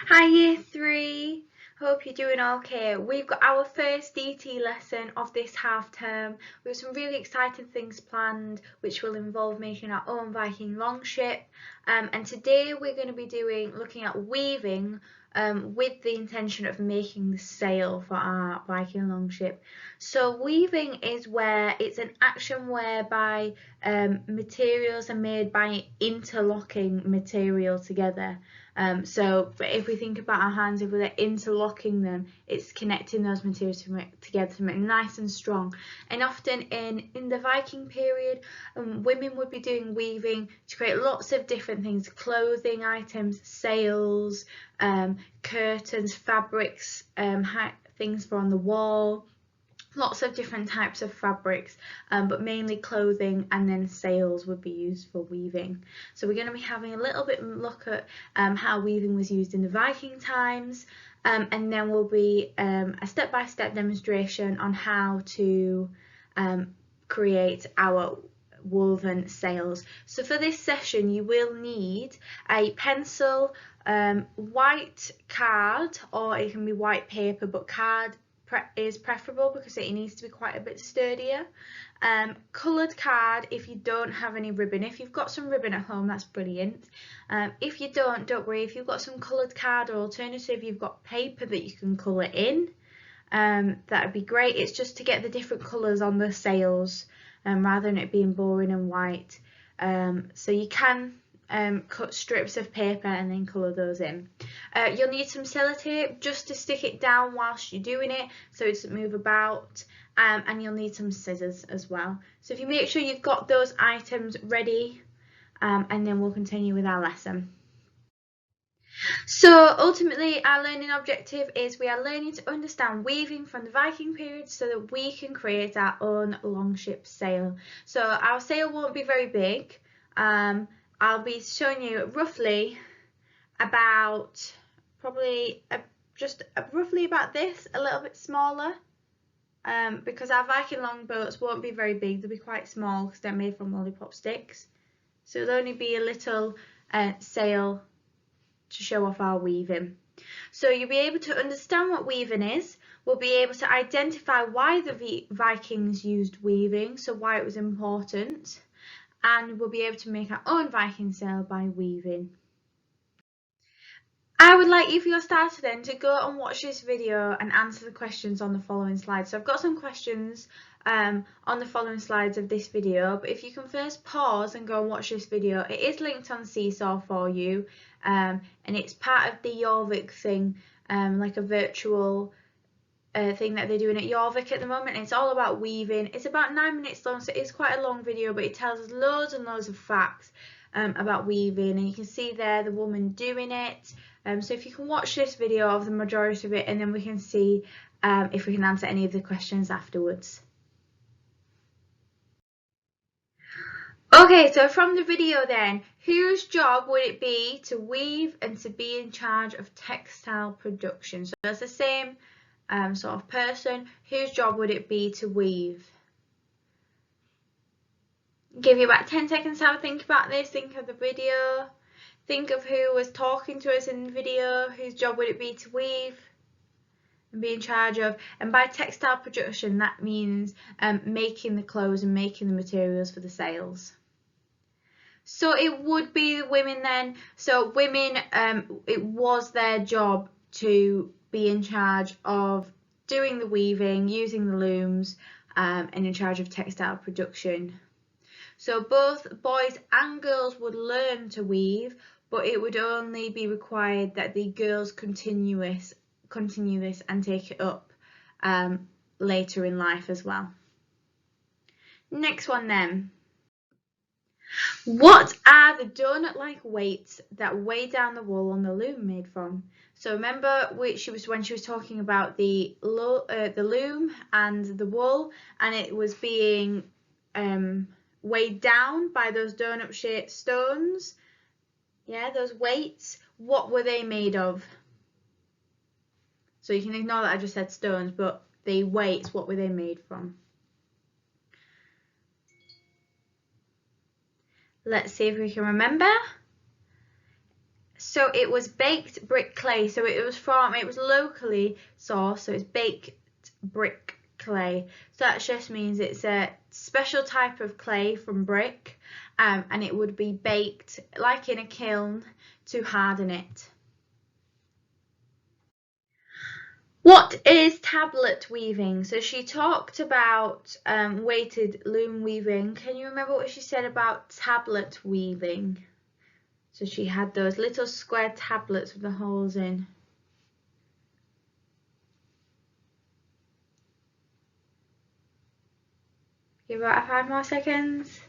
Hi Year 3, hope you're doing okay. We've got our first DT lesson of this half term. We have some really exciting things planned which will involve making our own Viking longship, and today we're going to be looking at weaving with the intention of making the sail for our Viking longship. So weaving is where it's an action whereby materials are made by interlocking material together. So if we think about our hands, if we're interlocking them, it's connecting those materials together to make them nice and strong. And often in the Viking period, women would be doing weaving to create lots of different things: clothing items, sails, curtains, fabrics, things for on the wall. Lots of different types of fabrics, but mainly clothing, and then sails would be used for weaving. So we're going to be having a little bit look at how weaving was used in the Viking times, and then will be a step-by-step demonstration on how to create our woven sails. So for this session you will need a pencil, white card, or it can be white paper, but card is preferable because it needs to be quite a bit sturdier. Coloured card if you don't have any ribbon. If you've got some ribbon at home, that's brilliant. If you don't worry. If you've got some coloured card, or alternative you've got paper that you can colour in, that would be great. It's just to get the different colours on the sails, rather than it being boring and white. So you can cut strips of paper and then colour those in. You'll need some sellotape just to stick it down whilst you're doing it so it doesn't move about, and you'll need some scissors as well. So if you make sure you've got those items ready, and then we'll continue with our lesson. So ultimately our learning objective is we are learning to understand weaving from the Viking period so that we can create our own longship sail. So our sail won't be very big. I'll be showing you roughly about roughly about this, a little bit smaller, because our Viking longboats won't be very big. They'll be quite small because they're made from lollipop sticks. So it'll only be a little sail to show off our weaving. So you'll be able to understand what weaving is. We'll be able to identify why the Vikings used weaving, so why it was important, and we'll be able to make our own Viking sail by weaving. I would like you, for your starter then, to go and watch this video and answer the questions on the following slides. So I've got some questions on the following slides of this video, but if you can first pause and go and watch this video. It is linked on Seesaw for you, and it's part of the Jorvik thing, like a virtual thing that they're doing at Jorvik at the moment. It's all about weaving. It's about 9 minutes long, so it's quite a long video, but it tells us loads and loads of facts about weaving, and you can see there the woman doing it. So if you can watch this video of the majority of it, and then we can see if we can answer any of the questions afterwards. Okay, so from the video then, whose job would it be to weave and to be in charge of textile production? So that's the same sort of person. Whose job would it be to weave? Give you about 10 seconds to have a think about this. Think of the video. Think of who was talking to us in the video. Whose job would it be to weave and be in charge of? And by textile production, that means making the clothes and making the materials for the sails. So it would be women then. So women, it was their job to be in charge of doing the weaving, using the looms, and in charge of textile production. So both boys and girls would learn to weave, but it would only be required that the girls continue this and take it up later in life as well. Next one then. What are the donut-like weights that weigh down the wool on the loom made from? So remember when she was talking about the loom and the wool, and it was being weighed down by those donut-shaped stones. Yeah, those weights. What were they made of? So you can ignore that I just said stones, but the weights, what were they made from? Let's see if we can remember. So it was baked brick clay. So it was locally sourced. So it's baked brick clay. So that just means it's a special type of clay from brick, and it would be baked like in a kiln to harden it. What is tablet weaving? So she talked about weighted loom weaving. Can you remember what she said about tablet weaving? So she had those little square tablets with the holes in. Give about 5 more seconds.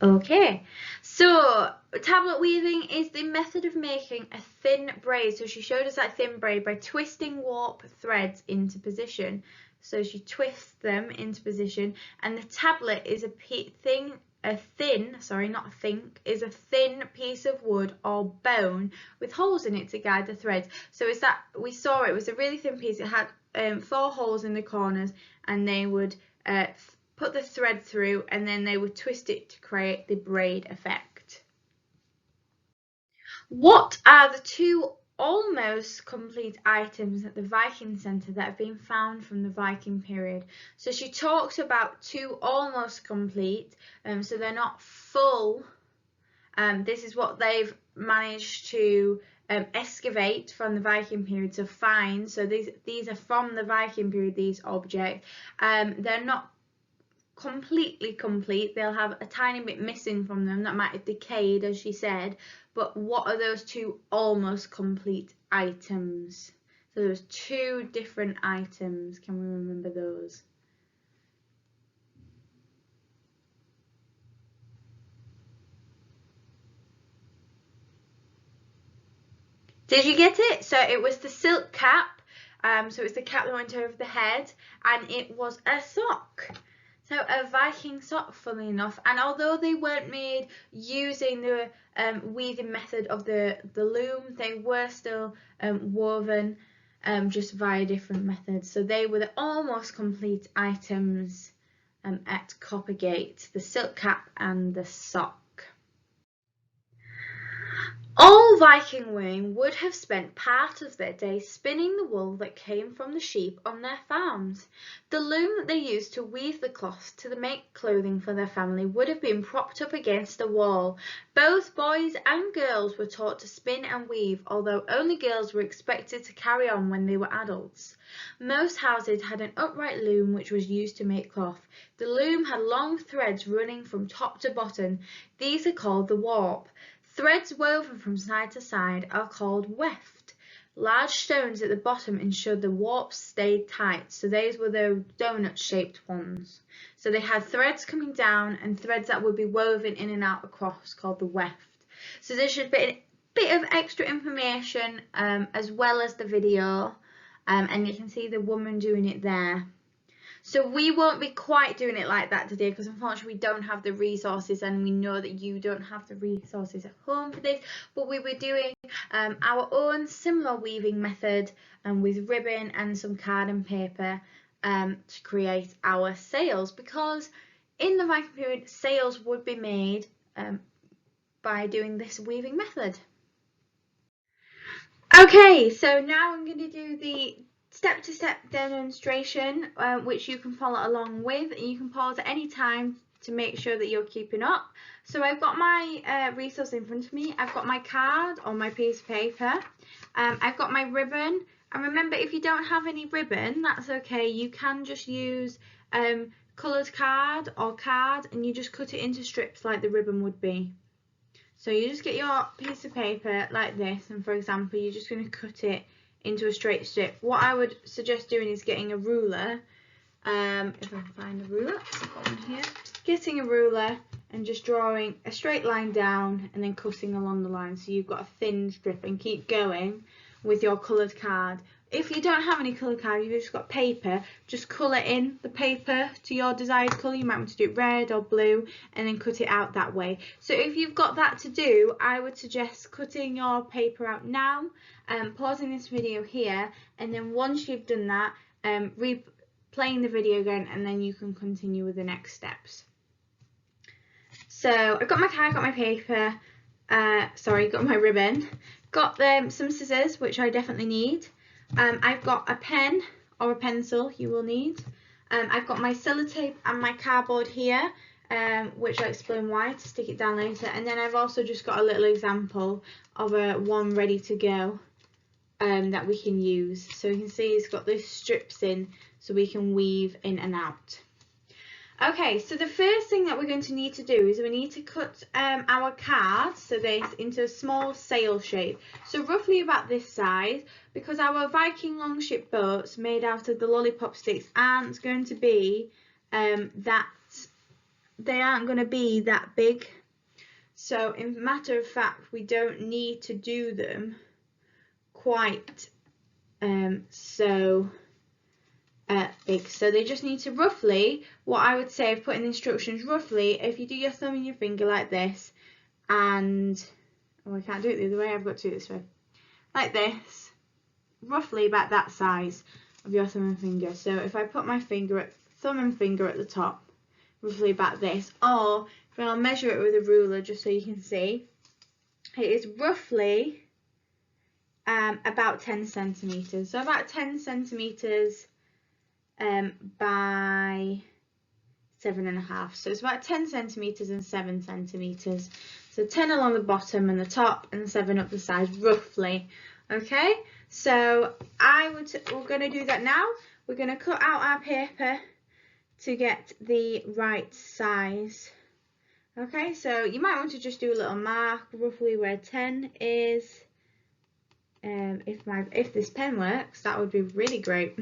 Okay, so tablet weaving is the method of making a thin braid. So she showed us that thin braid by twisting warp threads into position. So she twists them into position, and the tablet is a thin piece of wood or bone with holes in it to guide the threads. So it's that we saw it was a really thin piece. It had 4 holes in the corners, and they would put the thread through, and then they would twist it to create the braid effect. What are the 2 almost complete items at the Viking Centre that have been found from the Viking period? So she talks about 2 almost complete, so they're not full. This is what they've managed to excavate from the Viking period to find. So these are from the Viking period, these objects. They're not completely complete. They'll have a tiny bit missing from them that might have decayed, as she said. But what are those 2 almost complete items? So there's 2 different items. Can we remember those? Did you get it? So it was the silk cap. So it's the cap that went over the head, and it was a sock. So a Viking sock, funnily enough, and although they weren't made using the weaving method of the loom, they were still woven just via different methods. So they were the almost complete items at Coppergate, the silk cap and the sock. All Viking women would have spent part of their day spinning the wool that came from the sheep on their farms. The loom that they used to weave the cloth to make clothing for their family would have been propped up against a wall. Both boys and girls were taught to spin and weave, although only girls were expected to carry on when they were adults. Most houses had an upright loom which was used to make cloth. The loom had long threads running from top to bottom. These are called the warp. Threads woven from side to side are called weft. Large stones at the bottom ensured the warps stayed tight, so these were the donut-shaped ones. So they had threads coming down and threads that would be woven in and out across, called the weft. So there should be a bit of extra information as well as the video, and you can see the woman doing it there. So we won't be quite doing it like that today, because unfortunately we don't have the resources, and we know that you don't have the resources at home for this, but we were doing our own similar weaving method with ribbon and some card and paper to create our sails, because in the Viking period sails would be made by doing this weaving method. Okay, so now I'm going to do the step-to-step demonstration, which you can follow along with, and you can pause at any time to make sure that you're keeping up. So I've got my resource in front of me. I've got my card on my piece of paper. I've got my ribbon, and remember, if you don't have any ribbon, that's okay. You can just use coloured card or card, and you just cut it into strips like the ribbon would be. So you just get your piece of paper like this, and for example, you're just going to cut it into a straight strip. What I would suggest doing is getting a ruler. If I can find a ruler, I've got one here. Getting a ruler and just drawing a straight line down and then cutting along the line, so you've got a thin strip, and keep going with your coloured card. If you don't have any coloured card, you've just got paper, just colour in the paper to your desired colour. You might want to do it red or blue, and then cut it out that way. So if you've got that to do, I would suggest cutting your paper out now, pausing this video here, and then once you've done that, replaying the video again, and then you can continue with the next steps. So I've got my card, got my paper, got my ribbon, got some scissors, which I definitely need. I've got a pen or a pencil you will need. I've got my sellotape and my cardboard here, which I'll explain why, to stick it down later. And then I've also just got a little example of one ready to go that we can use. So you can see it's got those strips in, so we can weave in and out. Okay, so the first thing that we're going to need to do is we need to cut our card, so this, into a small sail shape, so roughly about this size, because our Viking longship boats made out of the lollipop sticks aren't going to be that big. So in matter of fact, we don't need to do them quite so big. So they just need to roughly, what I would say, I've put in the instructions, roughly, if you do your thumb and your finger like this, and I can't do it the other way, I've got to do it this way, like this, roughly about that size of your thumb and finger. So if I put my thumb and finger at the top, roughly about this, or if I'll measure it with a ruler just so you can see, it is roughly about 10 centimeters. So about 10 centimeters by 7.5. So it's about 10 centimeters and 7 centimeters. So 10 along the bottom and the top, and 7 up the sides, roughly. Okay, so we're going to do that now. We're going to cut out our paper to get the right size. Okay, so you might want to just do a little mark roughly where 10 is. If this pen works, that would be really great.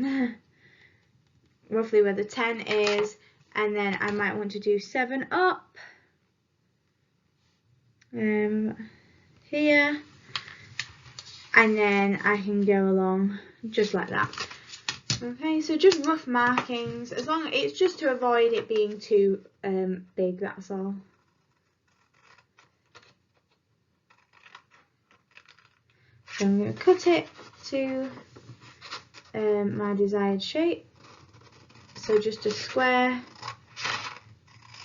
Roughly where the 10 is, and then I might want to do 7 up here, and then I can go along just like that. Okay, so just rough markings, as long as it's just to avoid it being too big, that's all. So I'm going to cut it to my desired shape. So just a square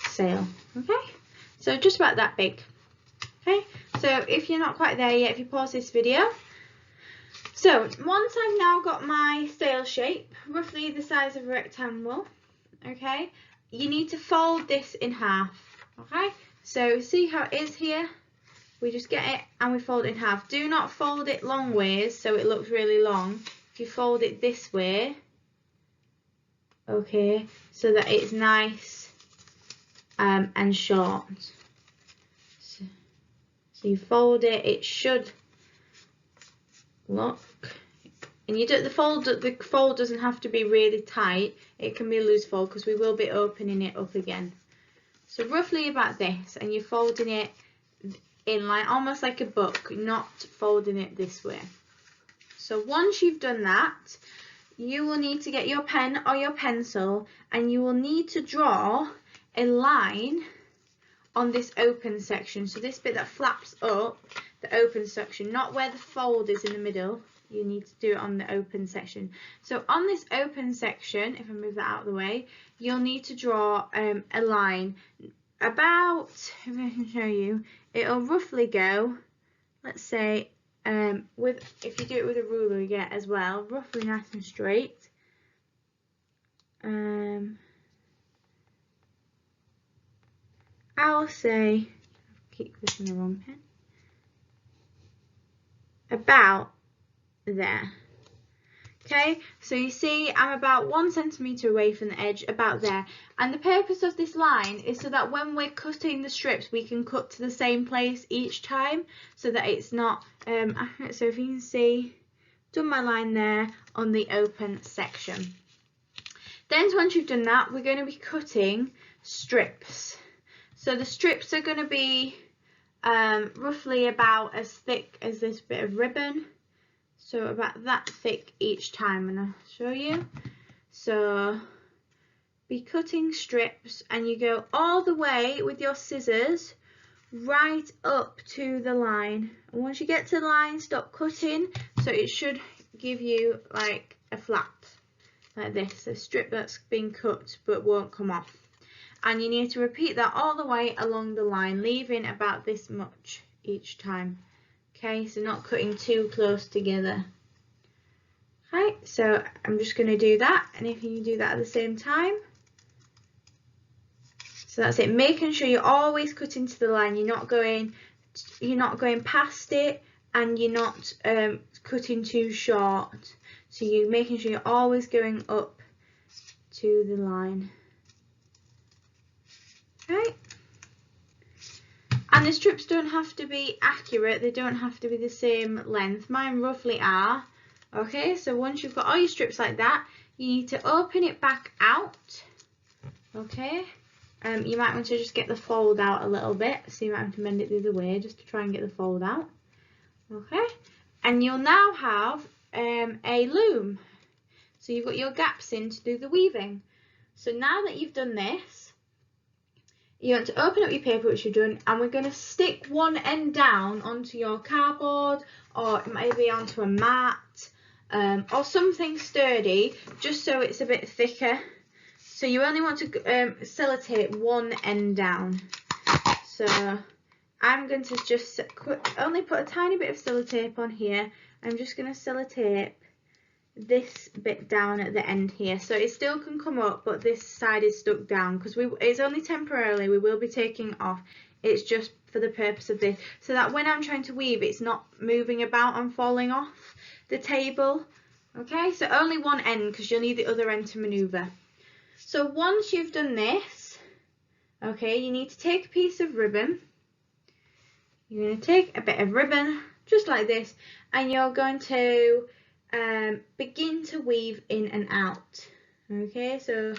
sail. Okay, so just about that big. Okay, so if you're not quite there yet, if you pause this video. So once I've now got my sail shape, roughly the size of a rectangle, okay, you need to fold this in half. Okay, so see how it is here? We just get it and we fold it in half. Do not fold it long ways so it looks really long. If you fold it this way, okay, so that it's nice and short. So you fold it, it should look, and you don't, the fold doesn't have to be really tight, it can be a loose fold because we will be opening it up again. So roughly about this, and you're folding it in line, almost like a book, not folding it this way. So once you've done that, you will need to get your pen or your pencil, and you will need to draw a line on this open section. So this bit that flaps up, the open section, not where the fold is in the middle. You need to do it on the open section. So on this open section, if I move that out of the way, you'll need to draw a line about, if I can show you, it'll roughly go, let's say, if you do it with a ruler, you get as well, roughly nice and straight. I'll say, keep this in the wrong pen, about there. Okay, so you see I'm about 1 centimetre away from the edge, about there, and the purpose of this line is so that when we're cutting the strips we can cut to the same place each time, so that it's not so if you can see, done my line there on the open section. Then once you've done that, we're going to be cutting strips. So the strips are going to be roughly about as thick as this bit of ribbon. So about that thick each time, and I'll show you. So be cutting strips, and you go all the way with your scissors right up to the line. And once you get to the line, stop cutting, so it should give you like a flap, like this, a strip that's been cut but won't come off. and you need to repeat that all the way along the line, leaving about this much each time. Okay, so not cutting too close together. Okay, so I'm just going to do that, and if you do that at the same time. So that's it, making sure you're always cutting to the line, you're not going past it, and you're not cutting too short. So you're making sure you're always going up to the line. Okay. And the strips don't have to be accurate, they don't have to be the same length. Mine roughly are. Okay, so once you've got all your strips like that, you need to open it back out. Okay. You might want to just get the fold out a little bit, so you might have to bend it the other way just to try and get the fold out. Okay, and you'll now have a loom. So you've got your gaps in to do the weaving. So now that you've done this, you want to open up your paper, which you've done, and we're going to stick one end down onto your cardboard, or maybe onto a mat, or something sturdy, just so it's a bit thicker. So you only want to sellotape one end down. So I'm going to just only put a tiny bit of sellotape on here. I'm just going to sellotape this bit down at the end here. So it still can come up, but this side is stuck down because it's only temporarily. We will be taking it off. It's just for the purpose of this. So that when I'm trying to weave, it's not moving about and falling off the table. Okay, so only one end because you'll need the other end to maneuver. So once you've done this, okay, you need to take a piece of ribbon. You're going to take a bit of ribbon, just like this, and you're going to begin to weave in and out. Okay, so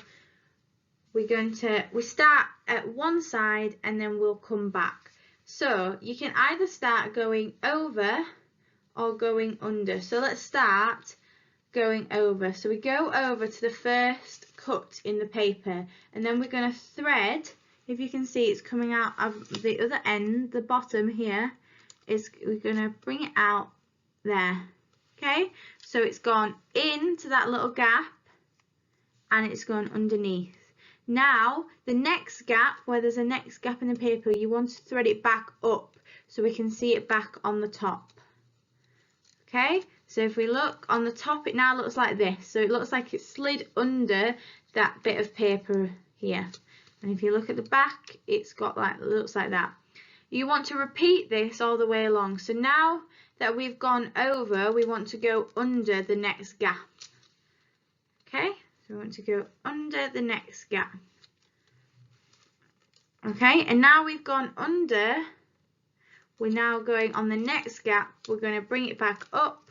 we start at one side and then we'll come back. So you can either start going over or going under. So let's start going over. So we go over to the first cut in the paper, and then we're going to thread. If you can see, it's coming out of the other end, the bottom here we're going to bring it out there. Okay, so it's gone into that little gap and it's gone underneath. Now the next gap, where there's a next gap in the paper, you want to thread it back up so we can see it back on the top. Okay, so if we look on the top, it now looks like this. So it looks like it slid under that bit of paper here. And if you look at the back, it's got looks like that. You want to repeat this all the way along. So now that we've gone over, we want to go under the next gap. Okay, so we want to go under the next gap. Okay, and now we've gone under, we're now going on the next gap. We're going to bring it back up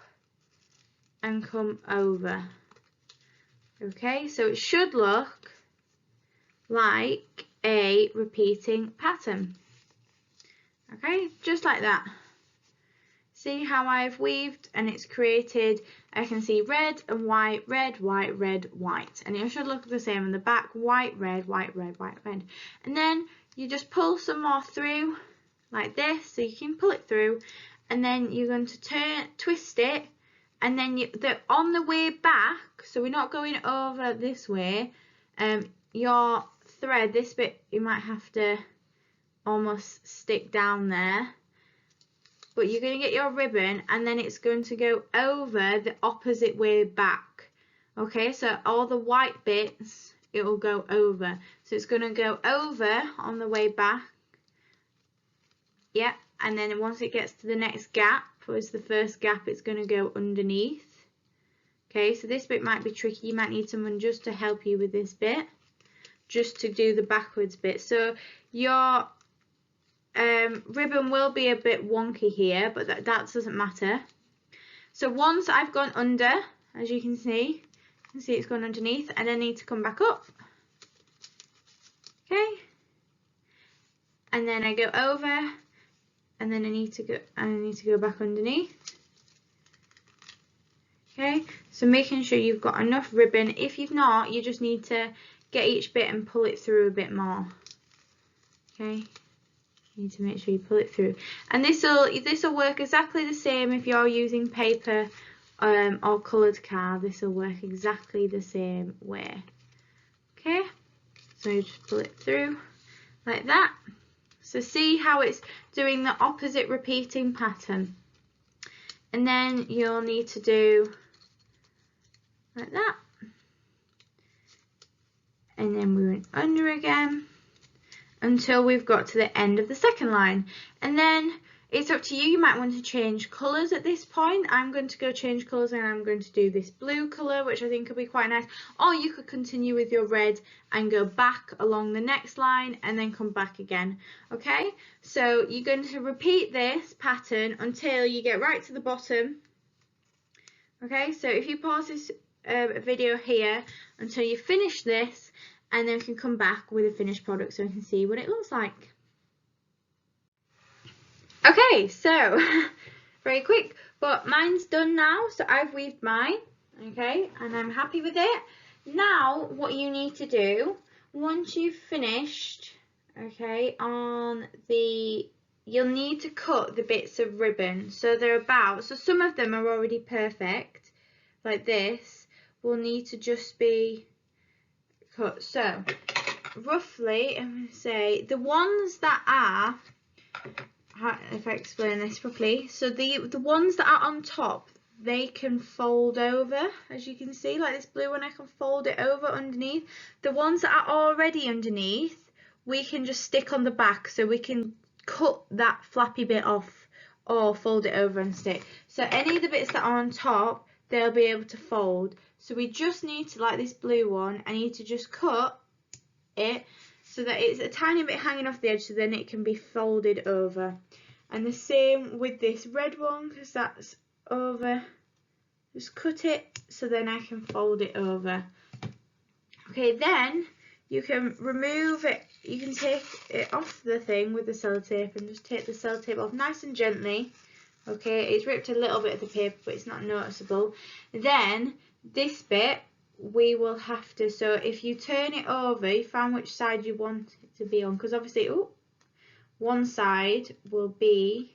and come over. Okay, so it should look like a repeating pattern. Okay, just like that. See how I've weaved and it's created, I can see red and white, red, white, red, white. And it should look the same on the back, white, red, white, red, white, red. And then you just pull some more through like this, so you can pull it through, and then you're going to twist it, and then on the way back, so we're not going over this way, your thread, this bit you might have to almost stick down there, but you're going to get your ribbon and then it's going to go over the opposite way back. Okay, so all the white bits, it will go over, so it's going to go over on the way back. Yeah, and then once it gets to the next gap, was the first gap, it's going to go underneath. Okay, so this bit might be tricky. You might need someone just to help you with this bit, just to do the backwards bit. So your ribbon will be a bit wonky here, but that doesn't matter. So once I've gone under, as you can see it's gone underneath, and I need to come back up. Okay, and then I go over, and then I need to go back underneath. Okay, so making sure you've got enough ribbon. If you've not, you just need to get each bit and pull it through a bit more. Okay, you need to make sure you pull it through, and this will work exactly the same if you're using paper or coloured card. This will work exactly the same way. Okay, So you just pull it through like that. So see how it's doing the opposite repeating pattern. And then you'll need to do like that. And then we went under again until we've got to the end of the second line. And then it's up to you. You might want to change colours at this point. I'm going to go change colours and I'm going to do this blue colour, which I think will be quite nice. Or you could continue with your red and go back along the next line and then come back again. Okay, so you're going to repeat this pattern until you get right to the bottom. Okay, so if you pause this video here until you finish this, and then we can come back with a finished product so we can see what it looks like. Okay, so very quick, but mine's done now, so I've weaved mine, okay, and I'm happy with it. Now what you need to do, once you've finished, okay, you'll need to cut the bits of ribbon. So so some of them are already perfect, like this, will need to just be cut. So roughly, I'm going to say the ones that are, if I explain this properly, so the ones that are on top, they can fold over, as you can see, like this blue one, I can fold it over underneath. The ones that are already underneath, we can just stick on the back, so we can cut that flappy bit off or fold it over and stick. So any of the bits that are on top, they'll be able to fold. So we just need to, like this blue one, I need to just cut it so that it's a tiny bit hanging off the edge, so then it can be folded over. And the same with this red one, because that's over. Just cut it so then I can fold it over. Okay, then you can remove it, you can take it off the thing with the sellotape and just take the sellotape off nice and gently. Okay, it's ripped a little bit of the paper, but it's not noticeable. Then this bit we will have to, so if you turn it over, you find which side you want it to be on, because obviously one side will be,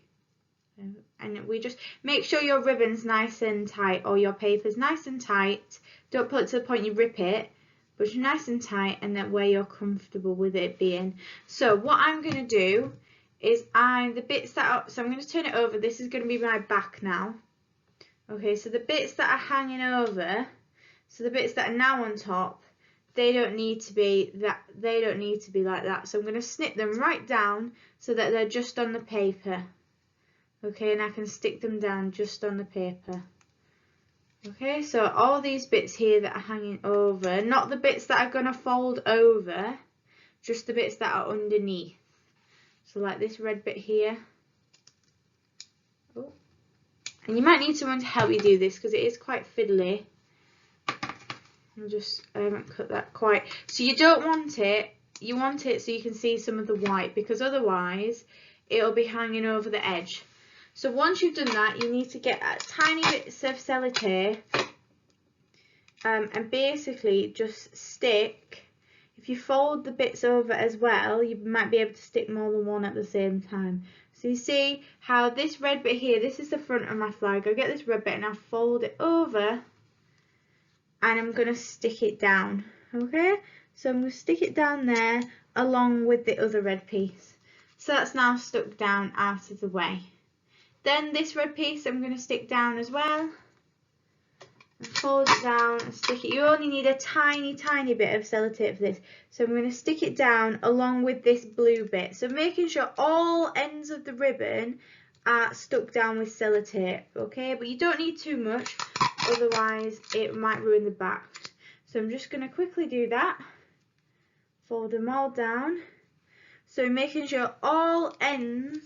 and we just make sure your ribbon's nice and tight, or your paper's nice and tight. Don't put it to the point you rip it, but it's nice and tight, and then where you're comfortable with it being. So what I'm going to do is so I'm going to turn it over. This is going to be my back now. Okay, so the bits that are hanging over, so the bits that are now on top, they don't need to be like that. So I'm going to snip them right down so that they're just on the paper. Okay, and I can stick them down just on the paper. Okay, so all these bits here that are hanging over, not the bits that are going to fold over, just the bits that are underneath. So like this red bit here. Oh. And you might need someone to help you do this because it is quite fiddly. I haven't cut that quite. So you don't want it, you want it so you can see some of the white, because otherwise it'll be hanging over the edge. So once you've done that, you need to get tiny bits of sellotape and basically just stick. If you fold the bits over as well, you might be able to stick more than one at the same time. So you see how this red bit here, this is the front of my flag. I'll get this red bit and I'll fold it over and I'm going to stick it down. Okay, so I'm going to stick it down there along with the other red piece. So that's now stuck down out of the way. Then this red piece I'm going to stick down as well. And fold it down and stick it. You only need a tiny bit of sellotape for this. So I'm going to stick it down along with this blue bit. So making sure all ends of the ribbon are stuck down with sellotape. Okay, but you don't need too much, otherwise it might ruin the back. So I'm just going to quickly do that. Fold them all down. So making sure all ends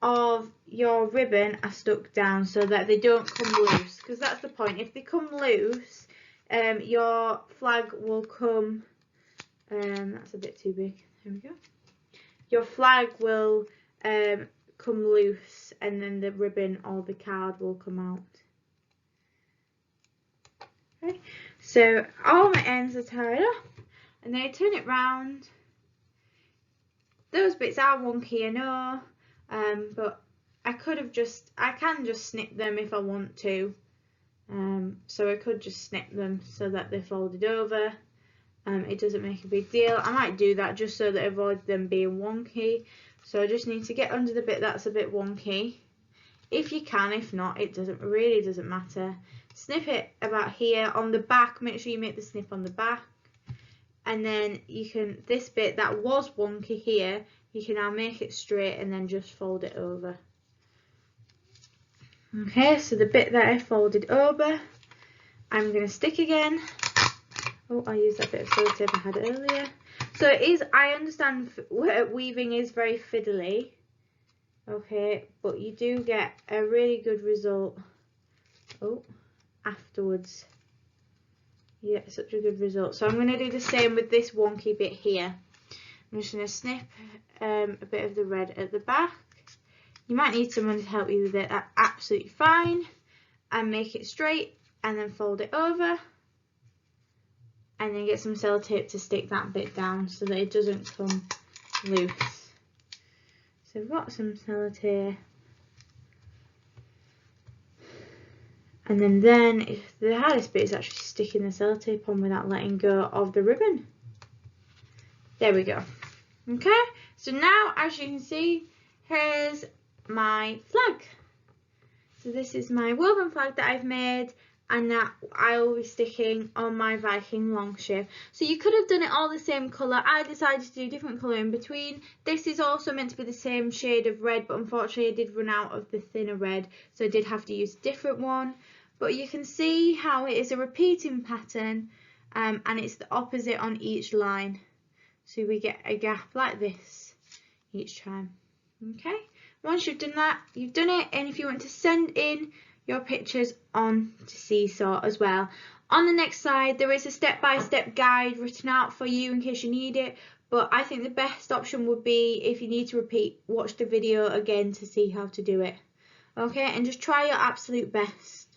of your ribbon are stuck down so that they don't come loose, because that's the point. If they come loose, your flag will come, that's a bit too big, there we go. Your flag will come loose and then the ribbon or the card will come out. Okay, so all my ends are tied up and then I turn it round. Those bits are wonky, I know. But I can just snip them if I want to. So I could just snip them so that they're folded over. it doesn't make a big deal. I might do that just so that it avoids them being wonky. So I just need to get under the bit that's a bit wonky. If you can, if not, it really doesn't matter. Snip it about here on the back. Make sure you make the snip on the back. And then you can, this bit that was wonky here, you can now make it straight and then just fold it over. Okay, so the bit that I folded over, I'm going to stick again. Oh, I used that bit of sellotape I had earlier. So it is, I understand weaving is very fiddly. Okay, but you do get a really good result. Oh, afterwards. You get such a good result. So I'm going to do the same with this wonky bit here. I'm just going to snip a bit of the red at the back. You might need someone to help you with it. That's absolutely fine. And make it straight and then fold it over. And then get some sellotape to stick that bit down so that it doesn't come loose. So I've got some sellotape. And then if the hardest bit is actually sticking the sellotape on without letting go of the ribbon. There we go. Okay, so now as you can see, here's my flag. So this is my woven flag that I've made and that I will be sticking on my Viking long sleeve. So you could have done it all the same colour. I decided to do a different colour in between. This is also meant to be the same shade of red, but unfortunately I did run out of the thinner red, so I did have to use a different one. But you can see how it is a repeating pattern and it's the opposite on each line. So we get a gap like this each time. Okay, once you've done that, you've done it. And if you want to send in your pictures on to Seesaw as well. On the next slide, there is a step-by-step guide written out for you in case you need it. But I think the best option would be, if you need to repeat, watch the video again to see how to do it. Okay, and just try your absolute best.